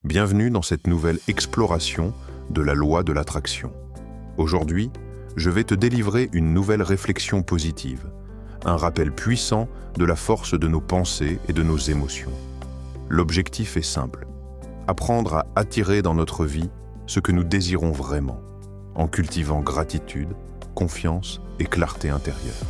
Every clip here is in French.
Bienvenue dans cette nouvelle exploration de la loi de l'attraction. Aujourd'hui, je vais te délivrer une nouvelle réflexion positive, un rappel puissant de la force de nos pensées et de nos émotions. L'objectif est simple, apprendre à attirer dans notre vie ce que nous désirons vraiment, en cultivant gratitude, confiance et clarté intérieure.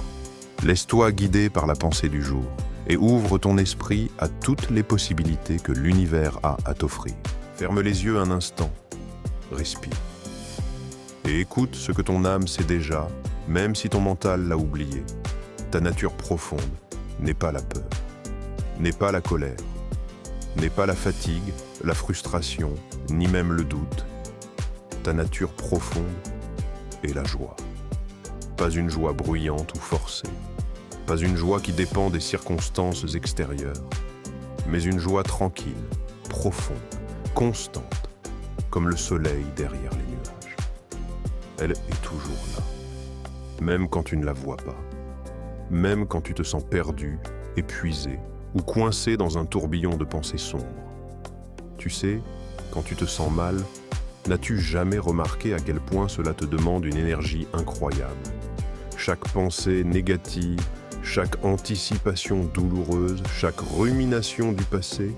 Laisse-toi guider par la pensée du jour et ouvre ton esprit à toutes les possibilités que l'univers a à t'offrir. Ferme les yeux un instant, respire. Et écoute ce que ton âme sait déjà, même si ton mental l'a oublié. Ta nature profonde n'est pas la peur, n'est pas la colère, n'est pas la fatigue, la frustration, ni même le doute. Ta nature profonde est la joie. Pas une joie bruyante ou forcée. Pas une joie qui dépend des circonstances extérieures, mais une joie tranquille, profonde, constante, comme le soleil derrière les nuages. Elle est toujours là, même quand tu ne la vois pas, même quand tu te sens perdu, épuisé ou coincé dans un tourbillon de pensées sombres. Tu sais, quand tu te sens mal, n'as-tu jamais remarqué à quel point cela te demande une énergie incroyable? Chaque pensée négative, chaque anticipation douloureuse, chaque rumination du passé,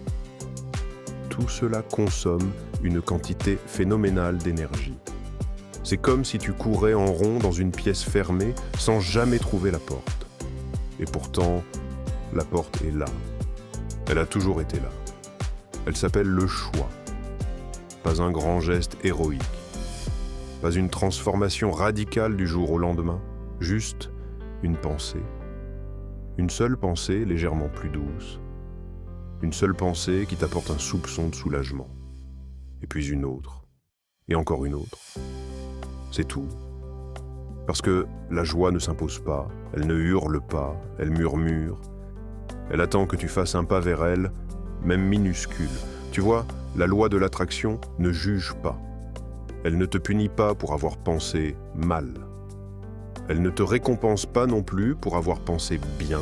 tout cela consomme une quantité phénoménale d'énergie. C'est comme si tu courais en rond dans une pièce fermée sans jamais trouver la porte. Et pourtant, la porte est là. Elle a toujours été là. Elle s'appelle le choix. Pas un grand geste héroïque. Pas une transformation radicale du jour au lendemain. Juste une pensée. Une seule pensée légèrement plus douce, une seule pensée qui t'apporte un soupçon de soulagement, et puis une autre, et encore une autre. C'est tout. Parce que la joie ne s'impose pas, elle ne hurle pas, elle murmure. Elle attend que tu fasses un pas vers elle, même minuscule. Tu vois, la loi de l'attraction ne juge pas. Elle ne te punit pas pour avoir pensé mal. Elle ne te récompense pas non plus pour avoir pensé bien,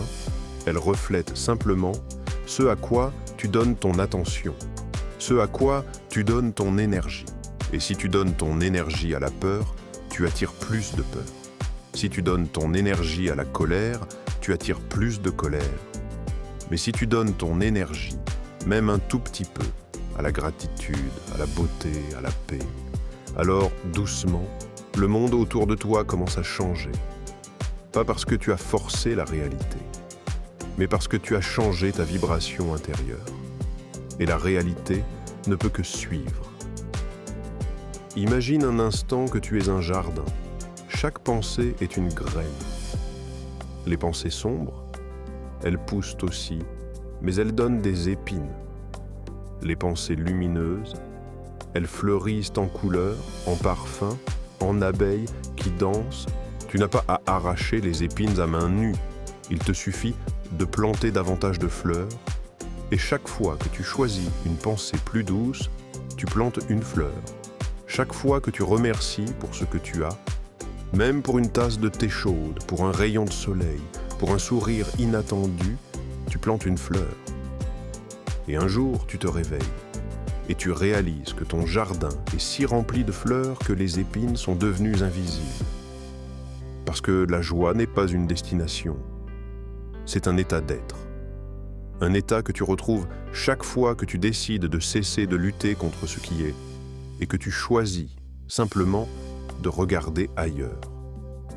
elle reflète simplement ce à quoi tu donnes ton attention, ce à quoi tu donnes ton énergie. Et si tu donnes ton énergie à la peur, tu attires plus de peur. Si tu donnes ton énergie à la colère, tu attires plus de colère. Mais si tu donnes ton énergie, même un tout petit peu, à la gratitude, à la beauté, à la paix, alors doucement, le monde autour de toi commence à changer. Pas parce que tu as forcé la réalité, mais parce que tu as changé ta vibration intérieure. Et la réalité ne peut que suivre. Imagine un instant que tu es un jardin. Chaque pensée est une graine. Les pensées sombres, elles poussent aussi, mais elles donnent des épines. Les pensées lumineuses, elles fleurissent en couleurs, en parfums, en abeilles qui dansent. Tu n'as pas à arracher les épines à main nue. Il te suffit de planter davantage de fleurs. Et chaque fois que tu choisis une pensée plus douce, tu plantes une fleur. Chaque fois que tu remercies pour ce que tu as, même pour une tasse de thé chaude, pour un rayon de soleil, pour un sourire inattendu, tu plantes une fleur. Et un jour, tu te réveilles. Et tu réalises que ton jardin est si rempli de fleurs que les épines sont devenues invisibles. Parce que la joie n'est pas une destination, c'est un état d'être. Un état que tu retrouves chaque fois que tu décides de cesser de lutter contre ce qui est et que tu choisis simplement de regarder ailleurs,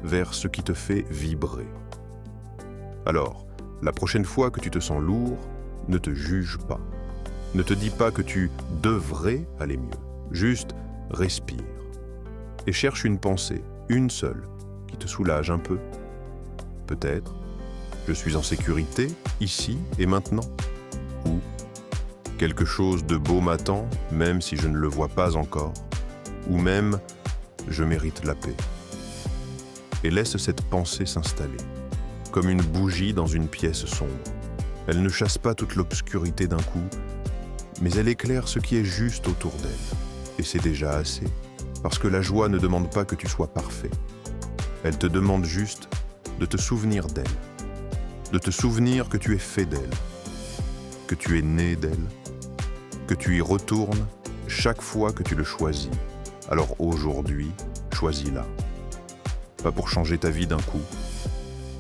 vers ce qui te fait vibrer. Alors, la prochaine fois que tu te sens lourd, ne te juge pas. Ne te dis pas que tu devrais aller mieux. Juste respire. Et cherche une pensée, une seule, qui te soulage un peu. Peut-être, je suis en sécurité, ici et maintenant. Ou, quelque chose de beau m'attend, même si je ne le vois pas encore. Ou même, je mérite la paix. Et laisse cette pensée s'installer, comme une bougie dans une pièce sombre. Elle ne chasse pas toute l'obscurité d'un coup, mais elle éclaire ce qui est juste autour d'elle. Et c'est déjà assez, parce que la joie ne demande pas que tu sois parfait. Elle te demande juste de te souvenir d'elle, de te souvenir que tu es fait d'elle, que tu es né d'elle, que tu y retournes chaque fois que tu le choisis, alors aujourd'hui, choisis-la. Pas pour changer ta vie d'un coup,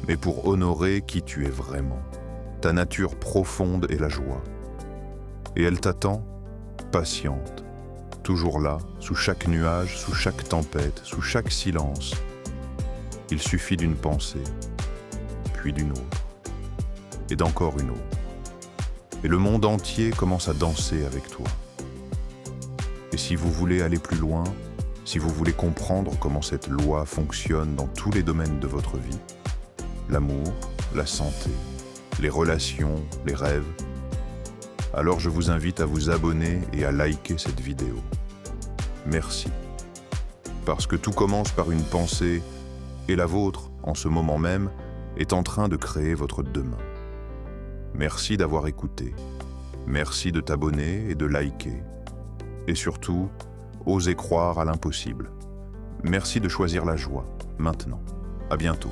mais pour honorer qui tu es vraiment. Ta nature profonde est la joie. Et elle t'attend, patiente, toujours là, sous chaque nuage, sous chaque tempête, sous chaque silence. Il suffit d'une pensée, puis d'une autre, et d'encore une autre. Et le monde entier commence à danser avec toi. Et si vous voulez aller plus loin, si vous voulez comprendre comment cette loi fonctionne dans tous les domaines de votre vie, l'amour, la santé, les relations, les rêves, alors je vous invite à vous abonner et à liker cette vidéo. Merci. Parce que tout commence par une pensée, et la vôtre, en ce moment même, est en train de créer votre demain. Merci d'avoir écouté. Merci de t'abonner et de liker. Et surtout, osez croire à l'impossible. Merci de choisir la joie, maintenant. À bientôt.